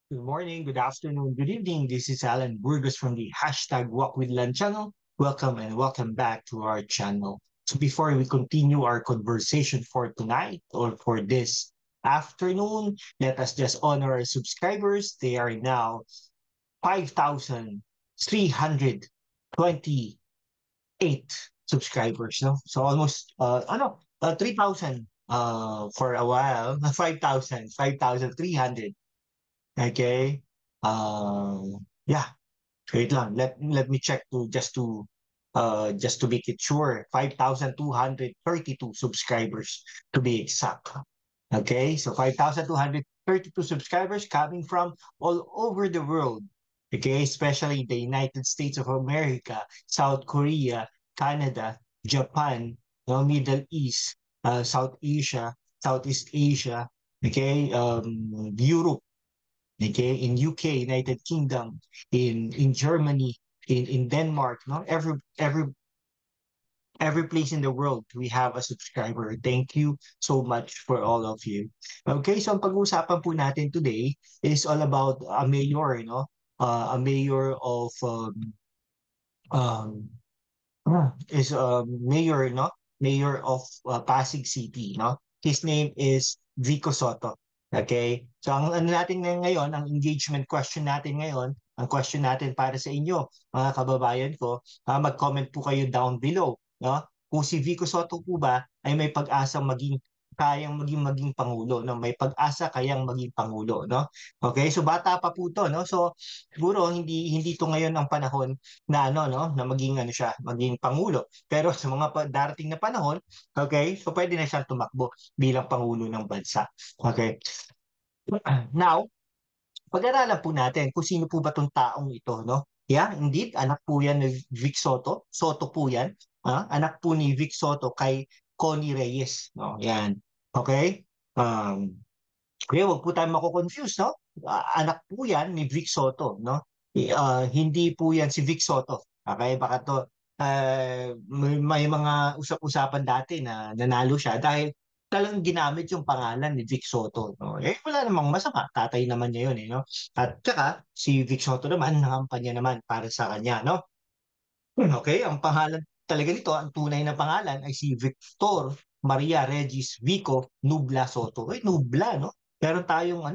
Good morning, good afternoon, good evening. This is Alan Burgos from the hashtag Walk with Lan channel. Welcome and welcome back to our channel. So before we continue our conversation for tonight or for this afternoon, let us just honor our subscribers. They are now 5,328 subscribers. No? So almost 3,000 for a while, 5,300. Okay. Yeah, wait lang. Let me check just to make it sure. 5,232 subscribers to be exact. Okay, so 5,232 subscribers coming from all over the world. Okay, especially the United States of America, South Korea, Canada, Japan, Middle East, South Asia, Southeast Asia, okay, Europe, okay, in UK, United Kingdom, in Germany, in Denmark, no, every place in the world we have a subscriber. Thank you so much for all of you. Okay, so ang pag-uusapan po natin today is all about a mayor, a mayor of um is mayor, no? Mayor of Pasig City, no? His name is Vico Soto. Okay? So ang ano natin ngayon, ang engagement question natin ngayon, ang question natin para sa inyo, mga kababayan ko, mag-comment po kayo down below, no? Kung si Vico Soto po ba ay may pag-asang maging pangulo, no? May pag-asa kayang maging pangulo, no? Okay? So bata pa po 'to, no? So siguro hindi to ngayon ang panahon na ano no na maging ano siya, maging pangulo. Pero sa mga darating na panahon, okay? So pwede na siyang tumakbo bilang pangulo ng bansa. Okay? Now, pag-aralan po natin kung sino po ba tong taong ito, no? Yeah, indeed, anak po yan ni Vic Soto. Soto po yan. Anak po ni Vic Soto kay Connie Reyes, no? Yan. Okay? Kaya wag po tayo mako-confuse, no? Anak po yan ni Vic Soto, no? Hindi po yan si Vic Soto. Okay, baka to may mga usap-usapan dati na nanalo siya dahil talagang ginamit yung pangalan ni Vic Soto, no? Eh wala namang masama, tatay naman niya yun, no? At saka si Vic Soto naman, nakampanya naman para sa kanya, no? Okay, ang pangalan talaga nito, ang tunay na pangalan ay si Victor Maria Regis Vico Nubla Soto. Uy, Nubla, no? Meron tayong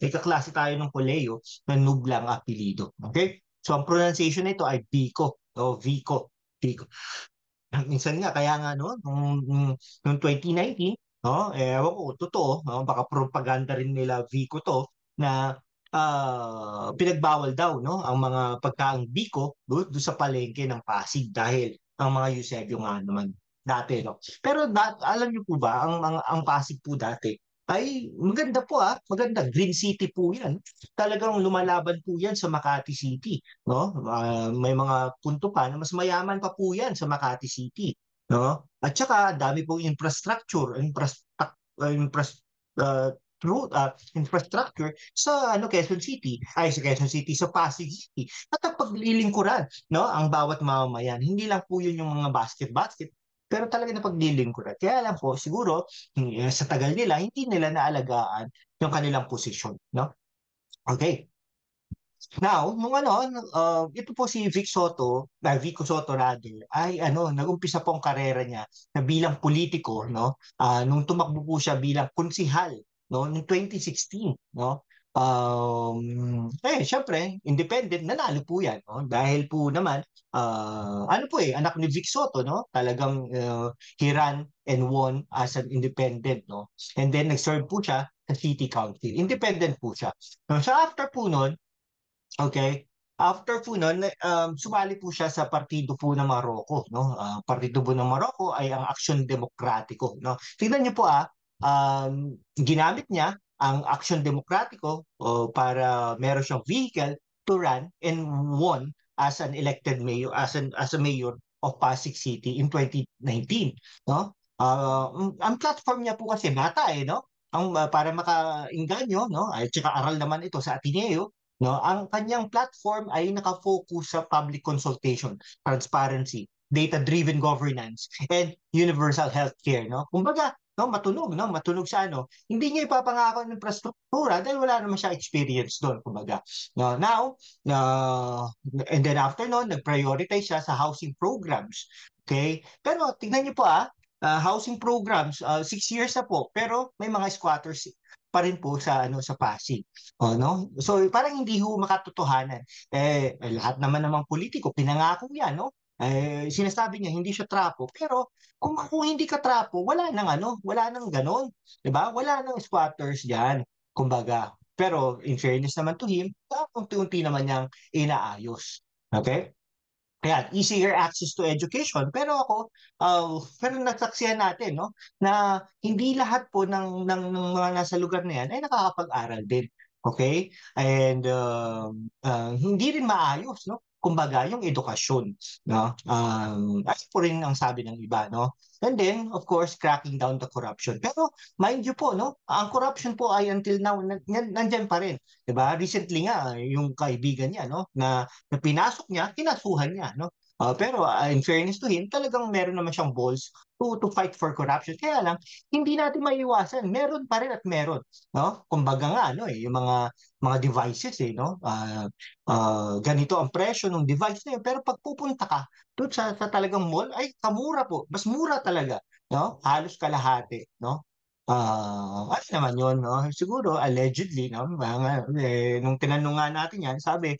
may kaklase tayo ng koleyo na Nubla ang apelido. Okay? So ang pronunciation nito ay Vico o Vico. Vico. Minsan nga, kaya nga no, nung 2019, no, ewan ko, totoo, no, baka propaganda rin nila Vico to, na pinagbawal daw no ang mga pagkaang biko do sa palengke ng Pasig dahil ang mga Eusebio nga naman dati no. Pero alam niyo po ba ang Pasig po dati ay maganda po maganda, Green City po 'yan. Talagang lumalaban po 'yan sa Makati City, no? May mga punto pa na mas mayaman pa po 'yan sa Makati City, no? At saka dami pong infrastructure sa Quezon City, ay sa Quezon City, sa Pasig City. At ang paglilingkuran, no, ang bawat mamamayan. Hindi lang po yun yung mga basket-basket, pero talaga na paglilingkuran. Kaya lang po, siguro, sa tagal nila, hindi nila naalagaan yung kanilang posisyon, no? Okay. Now, ito po si Vico Soto rather, ay nag-umpisa po ang karera niya na bilang politiko, no? Nung tumakbo po siya bilang konsihal, no, noong 2016, no? Syempre, independent, nanalo po yan, no? Dahil po naman, anak ni Vic Soto, no? Talagang he ran and won as an independent, no? And then nag-serve po siya sa city council. Independent po siya. So after po nun, okay. After po nun, sumali po siya sa partido po ng Maroko, no? Partido po ng Maroko ay ang Aksyon Demokratiko, no? Tingnan niyo po ginamit niya ang Aksyon Demokratiko para meron siyang vehicle to run and won as an elected mayor, as a mayor of Pasig City in 2019, no? Ang platform niya po kasi bata no? Para makainganyo, no? At saka aral naman ito sa Ateneo, no, ang kanyang platform ay nakafocus sa public consultation, transparency, data-driven governance, and universal healthcare, no? Kumbaga, no, matunog sa ano, hindi niya ipapangako ng infrastruktura dahil wala naman siya experience doon, kumbaga. No, now, and then after noon, nag-prioritize siya sa housing programs. Okay? Pero tingnan niyo po housing programs, 6 years na po, pero may mga squatters pa rin po sa sa Pasig. No? So parang hindi ho makatotohanan. Lahat naman namang politiko pinangako niya, no? Sinasabi niya hindi siya trapo, pero kung hindi ka trapo, wala nang ganon, 'di ba? Wala nang squatters diyan, kumbaga. Pero in fairness naman to him, unti-unti naman niyang inaayos. Okay? Ayan, easier access to education. Pero nasaksihan natin, no, na hindi lahat po ng mga nasa lugar na yan ay nakakapag-aral din. Okay? And hindi rin maayos, no? Kumbaga, yung edukasyon, no? As po rin ang sabi ng iba, no? And then, of course, cracking down the corruption. Pero, mind you po, no? Ang corruption po ay until now, nandyan pa rin. Diba? Recently nga, yung kaibigan niya, no? Na pinasok niya, kinasuhan niya, no? Pero in fairness to him, talagang meron naman siyang balls to fight for corruption. Kaya lang, hindi natin maiiwasan. Meron pa rin at meron. No? Kumbaga nga, no, yung mga devices, no? Ganito ang presyo ng device na yun. Pero pag pupunta ka doon sa talagang mall, ay kamura po. Mas mura talaga. No? Halos kalahati. No? Ano naman yun, no? Siguro, allegedly, no? Nung tinanong nga natin yan, sabi,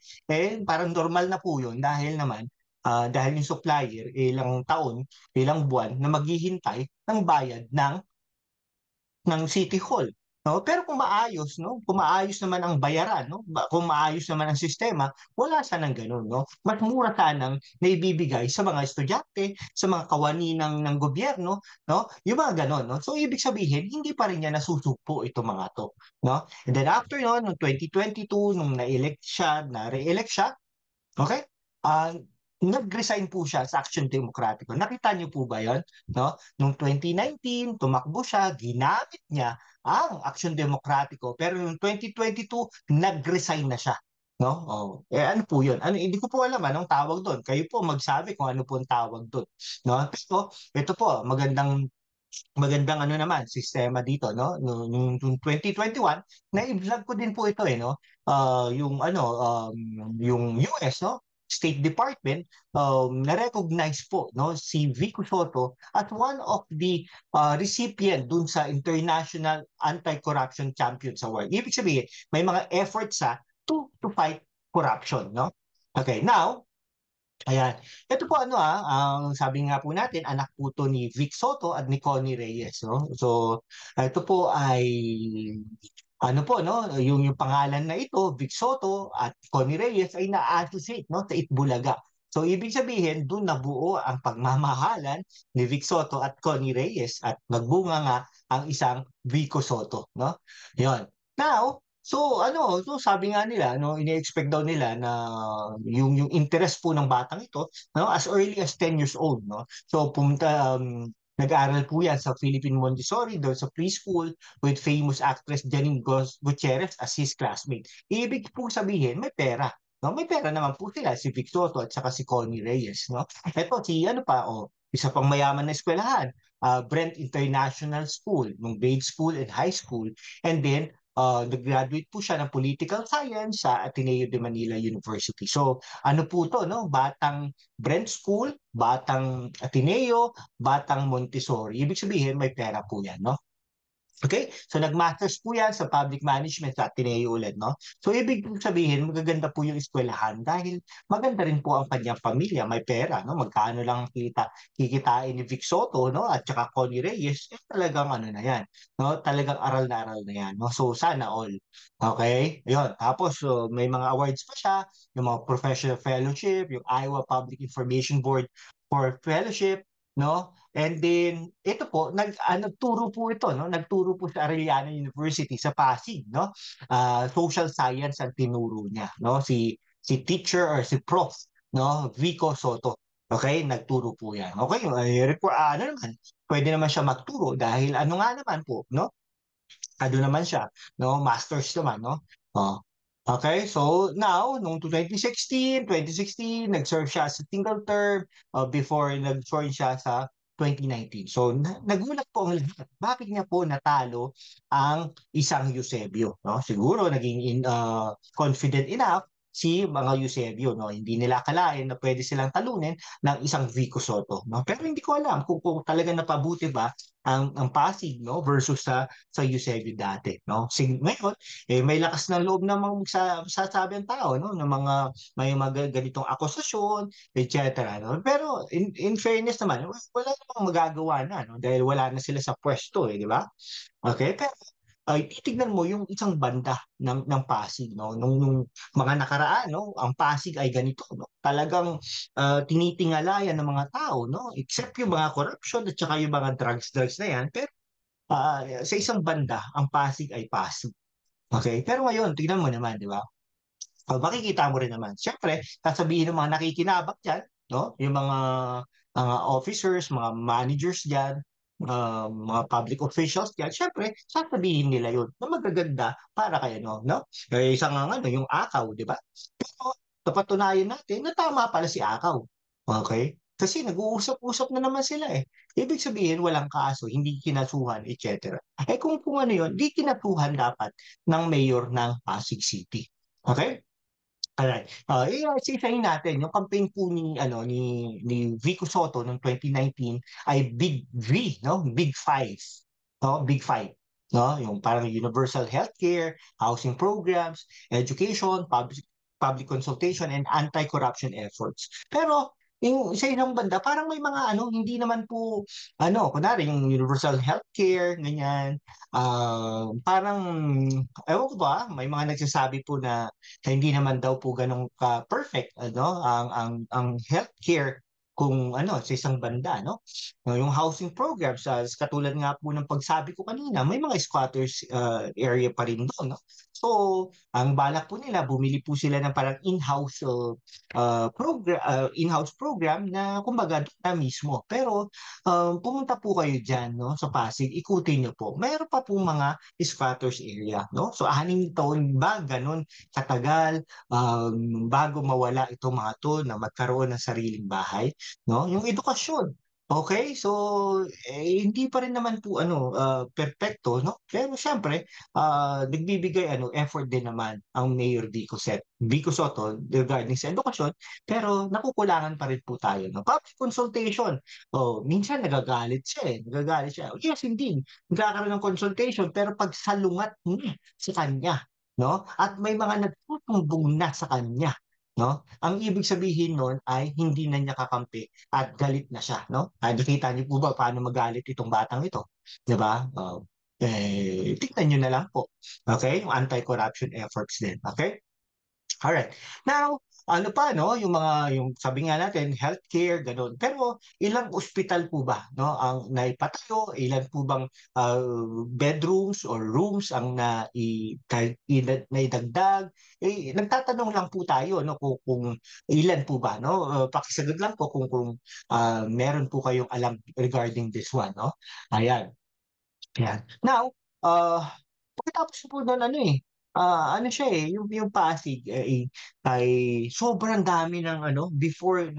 parang normal na po yun dahil yung supplier ilang taon, ilang buwan na maghihintay ng bayad ng City Hall. No? Pero kung maayos, no? Kung maayos naman ang bayaran, no? Kung maayos naman ang sistema, wala sanang ganun, no? Mas mura sanang naibibigay sa mga estudyante, sa mga kawani ng gobyerno, no? Yung mga ganun, no? So ibig sabihin, hindi pa rin niya nasusupo itong mga to, no? And then after noong 2022, nung na-re-elect siya, okay? Nag-resign po siya sa Action Demokratiko. Nakita niyo po ba 'yon? No? Noong 2019, tumakbo siya, ginamit niya ang Action Demokratiko. Pero noong 2022, nag-resign na siya. No? Ano po 'yon? Hindi ko po alam anong tawag doon. Kayo po magsabi kung ano po ang tawag doon. No? Pero ito po, magandang magandang naman sistema dito, no, nung 2021 na-vlog ko din po ito, no, yung US, no, State Department, na-recognize po, no, si Vico Soto as one of the recipient dun sa International Anti-Corruption Champions Award. Ibig sabihin, may mga efforts to fight corruption, no. Okay, now ayan. Ito po ang sabi nga po natin, anak po to ni Vic Soto at ni Connie Reyes, no? So, ito po ay ano po, no? Yung pangalan na ito, Vic Soto at Connie Reyes ay na-associate, no, sa Itbulaga. So, ibig sabihin, doon nabuo ang pagmamahalan ni Vic Soto at Connie Reyes at nagbunga nga ang isang Vico Soto, no? Yon. Now, so sabi nga nila, no, ini-expect daw nila na yung interest po ng batang ito, no, as early as 10 years old, no. So nag-aral po yan sa Philippine Montessori, doon sa preschool with famous actress Janine Gutierrez as his classmate. Ibig po sabihin, may pera. No, may pera naman po sila, si Vic Soto at saka si Connie Reyes, no. Ito si isa pang mayaman na eskwelahan, Brent International School, ng grade school and high school. And then nag-graduate po siya ng political science sa Ateneo de Manila University. So, ano po to, no? Batang Brent School, batang Ateneo, batang Montessori. Ibig sabihin, may pera po yan, no? Okay? So nag-masters po yan sa public management sa Ateneo ulit, no? So ibig sabihin, magaganda po yung eskwelahan dahil maganda rin po ang kanyang pamilya, may pera, no? Magkano lang kikitain ni Vic Soto, no? At saka Connie Reyes, talagang na yan, no? Talagang aral na yan, no? So sana all. Okay? Ayun. Tapos may mga awards pa siya, yung mga professional fellowship, yung Iowa Public Information Board for Fellowship, no? And then ito po nagturo po ito, no? Nagturo po sa Arellano University sa Pasig, no? Social science ang tinuro niya, no? Si teacher or si prof, no? Vico Soto. Okay, nagturo po 'yan. Okay, naman, pwede naman siya magturo dahil nga naman po, no? Naman siya, no? Masters naman, no? Oh. Okay, so now, noong 2016, nag-serve siya sa single term before nag-join siya sa 2019. So nagulat po ang lahat. Bakit niya po natalo ang isang Eusebio, no? Siguro naging confident enough si mga Eusebio, no? Hindi nila akalain na pwede silang talunin ng isang Vico Soto, no? Pero hindi ko alam kung talaga napabuti ba ang Pasig, no, versus sa Eusebio dati, no? Ngayon may lakas ng loob na sasabi ang tao, no, ng mga may mga ganitong akusasyon, etc. No? Pero in fairness naman, wala namang magagawa na, no? Dahil wala na sila sa pwesto, di ba? Okay, pero ay titignan mo yung isang banda ng Pasig, no, nung mga nakaraan, no, ang Pasig ay ganito, no, talagang tinitingalayan ng mga tao, no, except yung mga corruption at saka yung mga drugs na yan, pero sa isang banda ang Pasig ay Pasig. Okay, pero ngayon tingnan mo naman, di ba? Makikita mo rin naman. Siyempre, sasabihin ng mga nakikinabang dyan, no? Yung mga officers, mga managers dyan, mga public officials dyan, siyempre, sasabihin nila yun na magaganda para kayo, no? Isang ano, yung Akaw, di ba? Pero napatunayan natin na tama pala si Akaw. Okay? Kasi nag-uusap-usap na naman sila eh. Ibig sabihin, walang kaso, hindi kinasuhan, etc. Kung ano yun, di kinasuhan dapat ng mayor ng Pasig City. Okay? Alright. Isa-isahin natin yung campaign po ni Vico Soto noong 2019 ay Big V, no? Big Five. No? Big Five. No? Yung parang universal healthcare, housing programs, education, public consultation, and anti-corruption efforts. Pero yung sa isang banda, parang may mga hindi naman po, kunwari yung universal healthcare, ganyan, parang, ewan ko ba, may mga nagsasabi po na hindi naman daw po ganun ka perfect ang healthcare kung sa isang banda, no? Yung housing programs, katulad nga po ng pagsabi ko kanina, may mga squatters area pa rin doon, no? So ang balak po nila, bumili po sila ng parang in-house program na kumbaga doon na mismo. Pero pumunta po kayo diyan, no, sa Pasig, ikutin niyo po, mayroon pa po mga squatters area, no? So 6 taon ba ganun katagal bago mawala itong mga to na magkaroon ng sariling bahay, no? Yung edukasyon. Okay, so hindi pa rin naman po perpekto, no? Pero syempre, nagbibigay effort din naman ang Mayor Vico Soto regarding sa edukasyon, pero nakukulangan pa rin po tayo, no? Public consultation. Oh, minsan nagagalit siya eh. Nagagalit siya. Yes, hindi. Nagkakaroon ng consultation, pero pag salungat niya sa kanya, no? At may mga nagtutumbong na sa kanya, no? Ang ibig sabihin nun ay hindi na niya kakampi at galit na siya, no? Nakita niyo po ba paano magalit itong batang ito? 'Di ba? Tingnan niyo na lang po. Okay? Yung anti-corruption efforts din. Okay? Alright. Now, ano pa no, yung sabi nga natin healthcare ganun. Pero ilang ospital po ba no ang naipatayo? Ilan po bang bedrooms or rooms ang naidagdag? Nagtatanong lang po tayo no kung ilan po ba no? Pakisagot lang po kung meron po kayong alam regarding this one, no? Ayan. Ayan. Now, pagkatapos po doon ano siya yung Pasig ay sobrang dami ng before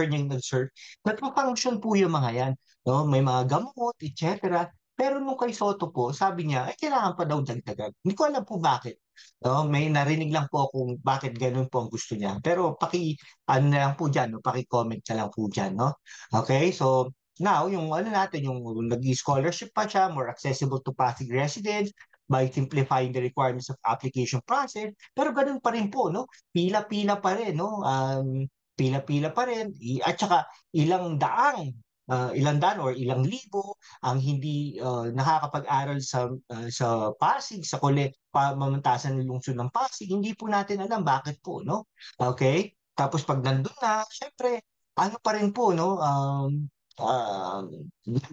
niyang nag-surf, nagpa-function po yung mga yan, no? May mga gamot, etc. Pero nung kay Soto po, sabi niya, ay kailangan pa daw dagdagan. Hindi ko alam po bakit. No? May narinig lang po kung bakit ganun po ang gusto niya. Pero ano na lang po dyan, no? Paki-comment na lang po dyan, no? Okay, so now, yung natin, yung nag-scholarship pa siya, more accessible to Pasig residents by simplifying the requirements of application process. Pero ganun pa rin po, no? Pila-pila pa rin, no? Pila-pila pa rin. At saka ilang daan or ilang libo ang hindi nakakapag-aral sa Pasig, sa pamamantasan ng lungsod ng Pasig. Hindi po natin alam bakit po, no? Okay? Tapos pag nandun na, syempre, ano pa rin po, no?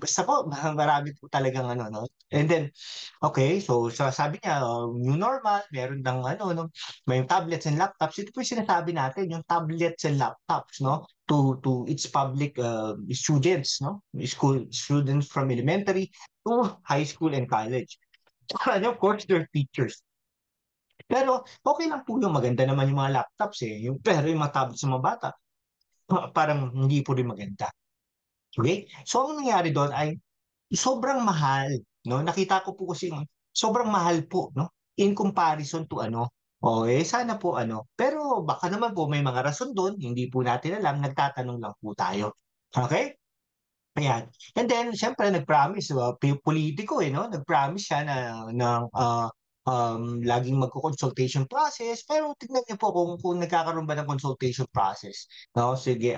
Basta po, marami po talagang no? And then, okay, so sabi niya, new normal, meron ng no, may tablets and laptops. Ito po yung sinasabi natin, yung tablets and laptops, no? To its public students, no? School students from elementary to high school and college. And of course, their teachers. Pero okay lang po yung maganda naman yung mga laptops eh. Pero yung mga tablets sa mga bata, parang hindi po rin maganda. Okay? So ang nangyari doon ay sobrang mahal, no? Nakita ko po kasi sobrang mahal po, no? In comparison to ano, sana po ano. Pero baka naman po may mga rason doon, hindi po natin alam, nagtatanong lang po tayo. Okay? Ayan. And then, siyempre, nag-promise, politiko no? Nag-promise siya na laging magko-consultation process. Pero tignan niyo po kung nagkakaroon ba ng consultation process. No? Sige,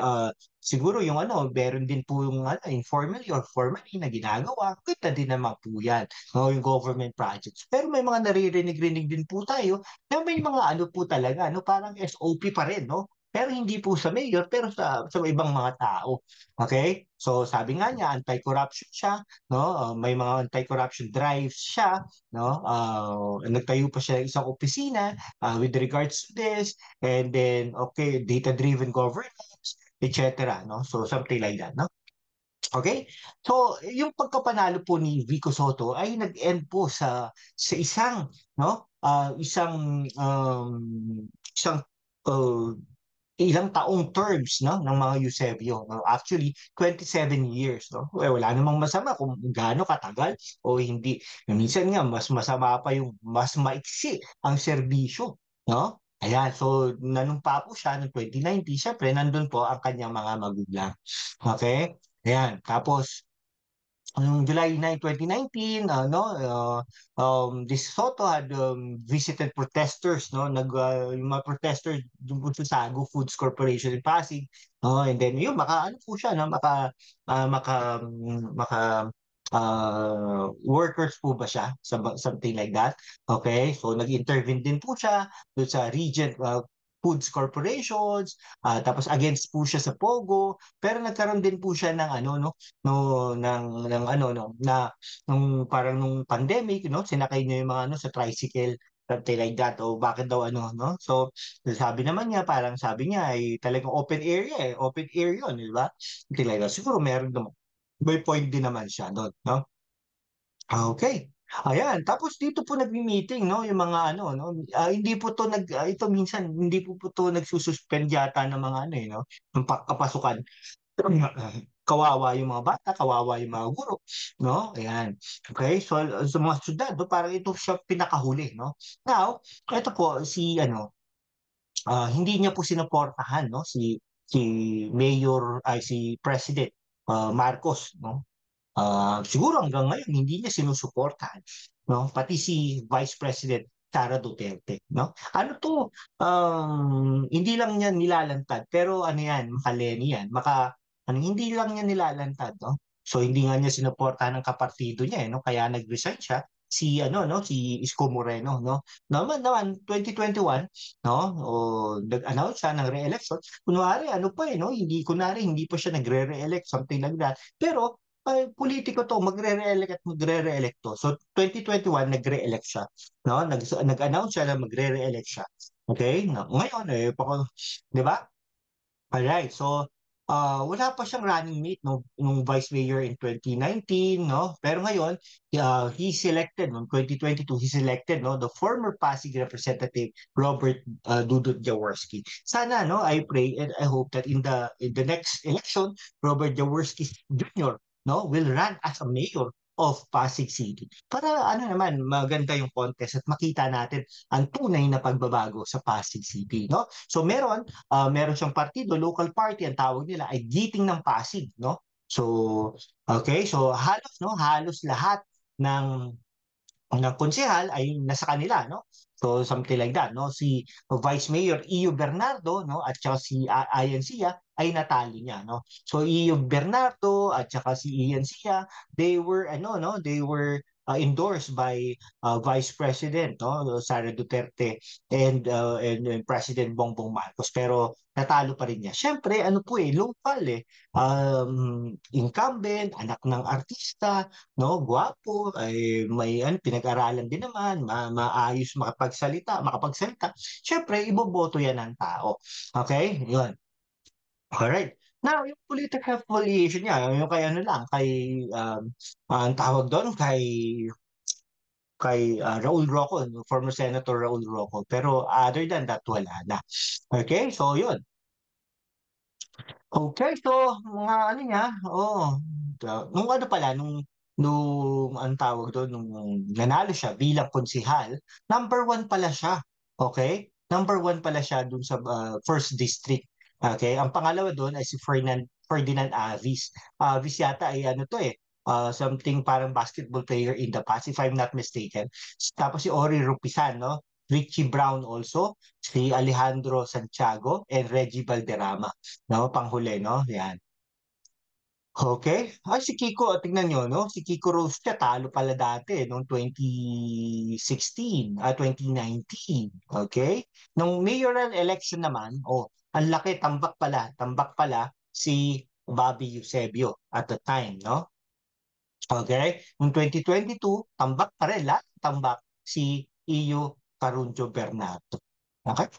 siguro yung ano, meron din po yung ano, informally or formally na ginagawa. Kita din naman po yan. No? Yung government projects. Pero may mga naririnig-rinig din po tayo na may mga ano po talaga, no? Parang SOP pa rin, no? Pero hindi po sa mayor, pero sa ibang mga tao. Okay? So sabi nga niya anti-corruption siya, no? May mga anti-corruption drives siya, no? Nagtayo pa siya ng isang opisina with regards to this, and then okay, data-driven governance, etc. no? So something like that, no? Okay? So yung pagkapanalo po ni Vico Soto ay nag-end po sa isang no? Isang uh, ilang taong terms no ng mga Eusebio no actually 27 years no wala namang masama kung gaano katagal o hindi minsan nga mas masama pa yung mas maiksi ang serbisyo no ayan so nanumpa po siya noong 2019 syempre nandun po ang kanyang mga magulang okay ayan tapos noong July 9, 2019, this Soto had visited protesters, no? Yung mga protesters doon po sa Sago Foods Corporation in Pasig, no? And then yun, ano po siya, no? Maka workers po ba siya? Something like that. Okay, so nag-intervene din po siya doon sa Regent Foods Corporations, tapos against po siya sa Pogo, pero nagkaroon din po siya ng ano no no ng ano no na nung parang nung pandemic no sinakay niya yung mga ano sa tricycle something like that o bakit daw ano no so sabi naman niya parang sabi niya ay talagang open area yun di ba something like that siguro meron naman may point din naman siya doon no. Okay. Ayan, tapos dito po nagmi-meeting no yung mga ano no hindi po to ito minsan hindi po to nagsususpend yata ng mga ano no ng kapasukan. Kawawa yung mga bata, kawawa yung mga guro, no? Ayan. Okay, so sa mga syudad, no, parang ito siya pinakahuli, no? Now, ito po si ano, hindi niya po sinuportahan, no? Si Mayor ay si President Marcos, no? Siguro hanggang ngayon hindi niya sinusuportahan, no? Pati si Vice President Sara Duterte, no? Ano to? Hindi lang niya nilalantad, pero ano yan, makaleni yan, hindi lang niya nilalantad, no? So hindi nga niya sinuportahan ng kapartido niya, no? Kaya nag-resign siya si ano no si Isko Moreno no naman 2021 no o nag-announce siya ng re-election kunwari ano pa no hindi pa siya nagre-re-elect something like that pero ay, politiko to, magre-re-elect at magre-re-elect to. So, 2021, nagre-elect siya. No? Nag-announce siya na magre-re-elect siya. Okay? No, ngayon, di ba? Alright, so wala pa siyang running mate nung vice mayor in 2019, no? Pero ngayon, he selected noong 2022, he selected no the former Pasig representative Robert Dudut Jaworski. Sana no, I pray and I hope that in the next election, Robert Jaworski Jr. no will run as a mayor of Pasig City. Para ano naman maganda yung contest at makita natin ang tunay na pagbabago sa Pasig City, no? So meron siyang partido, local party, ang tawag nila ay Giting ng Pasig, no? So, okay, so halos lahat ng konsehal ay nasa kanila, no? So, something like that, no? Si Vice Mayor Iyo Bernardo, no? At saka si Ian Sia ay natalo niya, no? So, Iyo Bernardo at saka si Ian Sia, they were, ano, no? They were endorsed by Vice President, no? Sara Duterte and President Bongbong Marcos. Pero natalo pa rin niya. Siyempre, ano po local incumbent, anak ng artista, no, gwapo, ay may pinag-aralan din naman, maayos makapagsalita. Syempre, iboboto yan ng tao. Okay? 'Yun. Alright. Now, yung political affiliation niya, yung kay ano lang, ang tawag doon kay Raul Roco, former Senator Raul Roco. Pero other than that, wala na. Okay? So, yun. Okay, so mga ano niya, oo, nung ano pala, nung anong tawag dun, nung nanalo siya bilang konsehal, number one pala siya, okay? Number one pala siya dun sa first district. Okay, ang pangalawa dun ay si Ferdinand Avis. Avis yata ay ano to something parang basketball player in the past, if I'm not mistaken. Tapos si Ori Rupisan, no? Richie Brown also, si Alejandro Santiago, and Reggie Valderrama. No, panghuli, no? Yan. Okay. Ay, si Kiko, tingnan nyo, no? Si Kiko Rostia, talo pala dati noong 2016, 2019. Okay? Nung mayoral election naman, ang laki, tambak pala si Bobby Eusebio at the time, no? Okay? Noong 2022, tambak pa rin, lahat tambak si Iyo Carunjo Bernardo. Okay?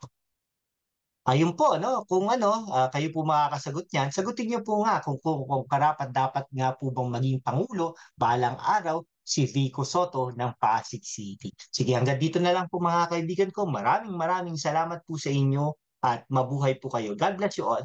Ayun po, ano, kung ano, kayo po makakasagot niyan, sagutin niyo po nga kung karapat dapat nga po bang maging Pangulo balang araw si Vico Soto ng Pasig City. Sige, hanggang dito na lang po mga kaibigan ko. Maraming maraming salamat po sa inyo at mabuhay po kayo. God bless you all.